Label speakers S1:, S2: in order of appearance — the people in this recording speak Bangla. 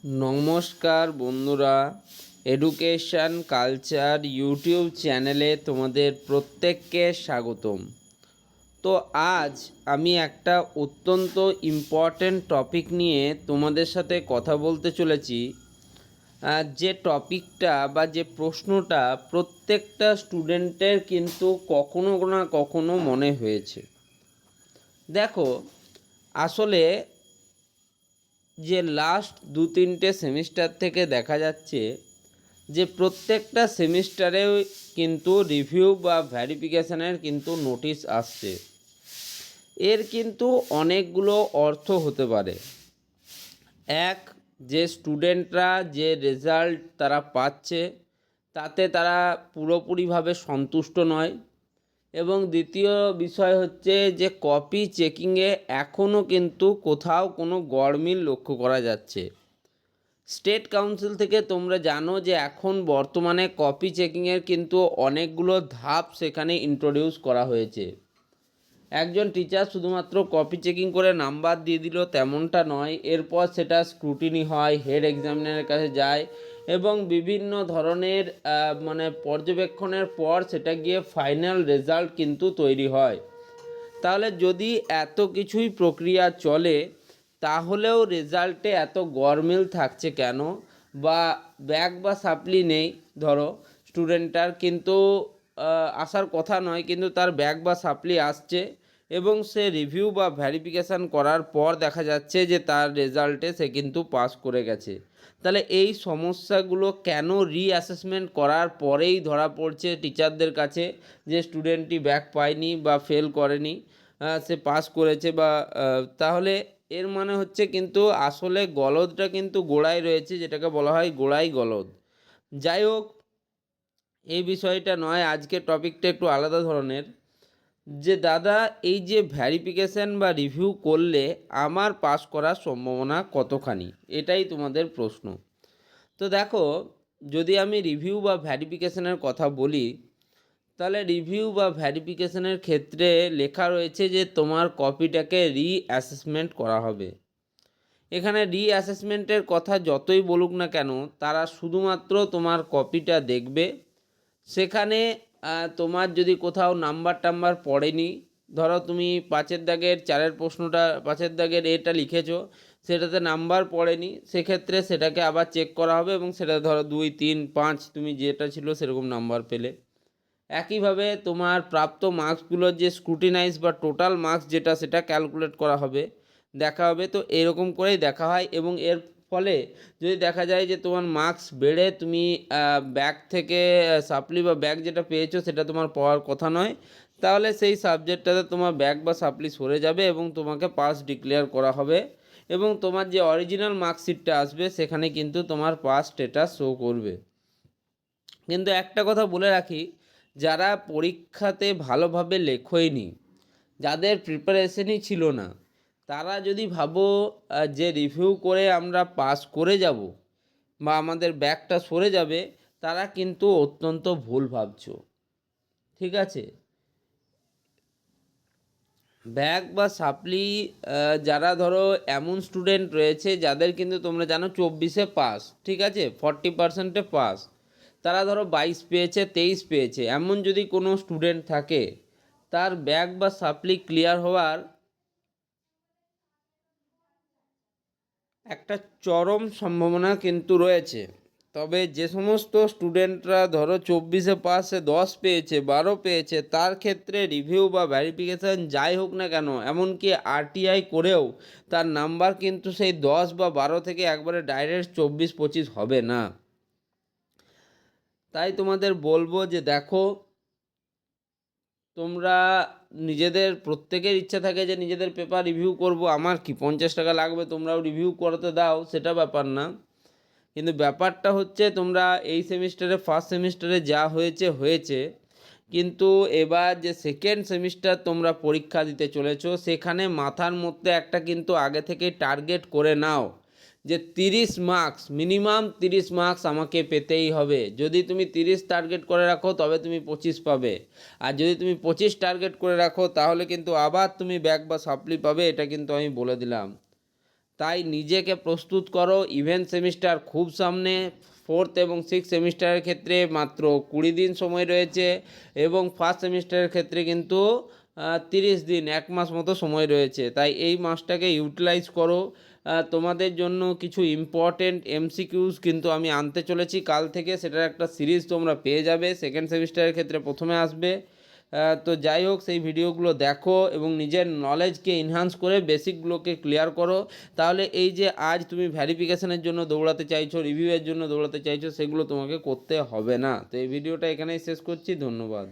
S1: নমস্কার বন্ধুরা, এডুকেশন কালচার ইউটিউব চ্যানেলে তোমাদের প্রত্যেককে স্বাগতম। তো আজ আমি একটা অত্যন্ত ইম্পর্ট্যান্ট টপিক নিয়ে তোমাদের সাথে কথা বলতে চলেছি। যে টপিকটা বা যে প্রশ্নটা প্রত্যেকটা স্টুডেন্টের কিন্তু কখনো না কখনো মনে হয়েছে। দেখো, আসলে যে লাস্ট 2-3টে সেমিস্টার থেকে দেখা যাচ্ছে যে প্রত্যেকটা সেমিস্টারেও কিন্তু রিভিউ বা ভ্যারিফিকেশানের কিন্তু নোটিশ আসছে। এর কিন্তু অনেকগুলো অর্থ হতে পারে। এক, যে স্টুডেন্টরা যে রেজাল্ট তারা পাচ্ছে তাতে তারা পুরোপুরিভাবে সন্তুষ্ট নয়। এবং দ্বিতীয় বিষয় হচ্ছে যে কপি চেকিংয়ে এখনও কিন্তু কোথাও কোনো গড়মিল লক্ষ্য করা যাচ্ছে। স্টেট কাউন্সিল থেকে তোমরা জানো যে এখন বর্তমানে কপি চেকিংয়ের কিন্তু অনেকগুলো ধাপ সেখানে ইন্ট্রোডিউস করা হয়েছে। একজন টিচার শুধুমাত্র কপি চেকিং করে নাম্বার দিয়ে দিল তেমনটা নয়, এরপর সেটা স্ক্রুটিনি হয়, হেড এক্সামিনারের কাছে যায় এবং বিভিন্ন ধরনের পর্যবেক্ষণের পর সেটা গিয়ে ফাইনাল রেজাল্ট কিন্তু তৈরি হয়। তাহলে যদি এত কিছুই প্রক্রিয়া চলে তাহলেও রেজাল্টে এত গরমিল থাকছে কেন? বা ব্যাক বা সাপ্লি নেই, ধরো স্টুডেন্টটার কিন্তু আসার কথা নয়, কিন্তু তার ব্যাক বা সাপ্লি আসছে এবং সে রিভিউ বা ভ্যারিফিকেশান করার পর দেখা যাচ্ছে যে তার রেজাল্টে সে কিন্তু পাস করে গেছে। তাহলে এই সমস্যাগুলো কেন রিঅ্যাসেসমেন্ট করার পরেই ধরা পড়ছে টিচারদের কাছে যে স্টুডেন্টটি ব্যাক পায়নি বা ফেল করেনি, সে পাস করেছে? বা তাহলে এর মানে হচ্ছে কিন্তু আসলে গলদটা কিন্তু গোড়ায় রয়েছে, যেটাকে বলা হয় গোড়াই গলদ। যাই হোক, এই বিষয়টা নয়, আজকের টপিকটা একটু আলাদা ধরনের। যে দাদা, এই যে ভ্যারিফিকেশান বা রিভিউ করলে আমার পাস করার সম্ভাবনা কতখানি, এটাই তোমাদের প্রশ্ন। তো দেখো, যদি আমি রিভিউ বা ভ্যারিফিকেশানের কথা বলি, তাহলে রিভিউ বা ভ্যারিফিকেশানের ক্ষেত্রে লেখা রয়েছে যে তোমার কপিটাকে রিঅ্যাসেসমেন্ট করা হবে। এখানে রিঅ্যাসেসমেন্টের কথা যতই বলুক না কেন, তারা শুধুমাত্র তোমার কপিটা দেখবে। সেখানে তোমার যদি কোথাও নাম্বার টাম্বার পড়েনি, ধরো তুমি 5-এর দাগের 4-এর প্রশ্নটা, 5-এর দাগের এটা লিখেছো, সেটাতে নাম্বার পড়েনি, সেক্ষেত্রে সেটাকে আবার চেক করা হবে এবং সেটা ধরো 2, 3, 5 তুমি যেটা ছিল সেরকম নাম্বার পেলে। একইভাবে তোমার প্রাপ্ত মার্কসগুলোর যে স্ক্রুটিনাইজ বা টোটাল মার্কস যেটা, সেটা ক্যালকুলেট করা হবে, দেখা হবে। তো এরকম করেই দেখা হয় এবং এর ফলে যদি দেখা যায় যে তোমার মার্কস বেড়ে তুমি ব্যাক থেকে সাপ্লি বা ব্যাক যেটা পেয়েছো সেটা তোমার পাওয়ার কথা নয়, তাহলে সেই সাবজেক্টটাতে তোমার ব্যাক বা সাপ্লি সরে যাবে এবং তোমাকে পাস ডিক্লেয়ার করা হবে এবং তোমার যে অরিজিনাল মার্কশিটটা আসবে সেখানে কিন্তু তোমার পাস স্ট্যাটাস শো করবে। কিন্তু একটা কথা বলে রাখি, যারা পরীক্ষাতে ভালোভাবে লেখোয়নি, যাদের প্রিপারেশনই ছিল না, তারা যদি ভাবো যে রিভিউ করে আমরা পাস করে যাব বা আমাদের ব্যাকটা সরে যাবে, তারা কিন্তু অত্যন্ত ভুল ভাবছো। ঠিক আছে? ব্যাক বা সাপ্লি যারা ধরো এমন স্টুডেন্ট রয়েছে যাদের কিন্তু তোমরা জানো 24-এ পাস, ঠিক আছে, 40%-এ পাস, তারা ধরো 22 পেয়েছে, 23 পেয়েছে, এমন যদি কোনো স্টুডেন্ট থাকে, তার ব্যাক বা সাপ্লি ক্লিয়ার হওয়ার একটা চরম সম্ভাবনা কিন্তু রয়েছে। তবে যে সমস্ত স্টুডেন্টরা ধরো 24-এ পাসে 10 পেয়েছে, 12 পেয়েছে, তার ক্ষেত্রে রিভিউ বা ভ্যারিফিকেশান যাই হোক না কেন, এমনকি আরটিআই করেও তার নাম্বার কিন্তু সেই 10 বা 12 থেকে একবারে ডাইরেক্ট 24-25 হবে না। তাই তোমাদের বলবো যে দেখো, তোমরা নিজেদের প্রত্যেকের ইচ্ছা থাকে যে নিজেদের পেপার রিভিউ করব, আমার কি 50 টাকা লাগবে তোমরাও রিভিউ করতে দাও, সেটা ব্যাপার না। কিন্তু ব্যাপারটা হচ্ছে তোমরা এই সেমিস্টারে, ফার্স্ট সেমিস্টারে যা হয়েছে হয়েছে, কিন্তু এবার যে সেকেন্ড সেমিস্টার তোমরা পরীক্ষা দিতে চলেছো, সেখানে মাথার মধ্যে একটা কিন্তু আগে থেকে টার্গেট করে নাও যে 30 মার্কস, মিনিমাম 30 মার্কস আমাকে পেতেই হবে। যদি তুমি 30 টার্গেট করে রাখো তবে তুমি 25 পাবে, আর যদি তুমি 25 টার্গেট করে রাখো তাহলে কিন্তু আবার তুমি ব্যাক বা সাপ্লি পাবে, এটা কিন্তু আমি বলে দিলাম। তাই নিজেকে প্রস্তুত করো, ইভেন্ট সেমিস্টার খুব সামনে। 4th এবং 6th সেমিস্টারের ক্ষেত্রে মাত্র 20 দিন সময় রয়েছে এবং ফার্স্ট সেমিস্টারের ক্ষেত্রে কিন্তু 30 দিন, 1 মাস মতো সময় রয়েছে। তাই এই মাসটাকে ইউটিলাইজ করো। তোমাদের জন্য কিছু ইম্পর্টেন্ট এমসিকিউস কিন্তু আমি আনতে চলেছি কাল থেকে, সেটার একটা সিরিজ তোমরা পেয়ে যাবে। সেকেন্ড সেমিস্টারের ক্ষেত্রে প্রথমে আসবে। তো যাই হোক, সেই ভিডিওগুলো দেখো এবং নিজের নলেজকে এনহান্স করে বেসিকগুলোকে ক্লিয়ার করো। তাহলে এই যে আজ তুমি ভ্যারিফিকেশনের জন্য দৌড়াতে চাইছো, রিভিউয়ের জন্য দৌড়াতে চাইছো, সেগুলো তোমাকে করতে হবে না। তো এই ভিডিওটা এখানেই শেষ করছি। ধন্যবাদ।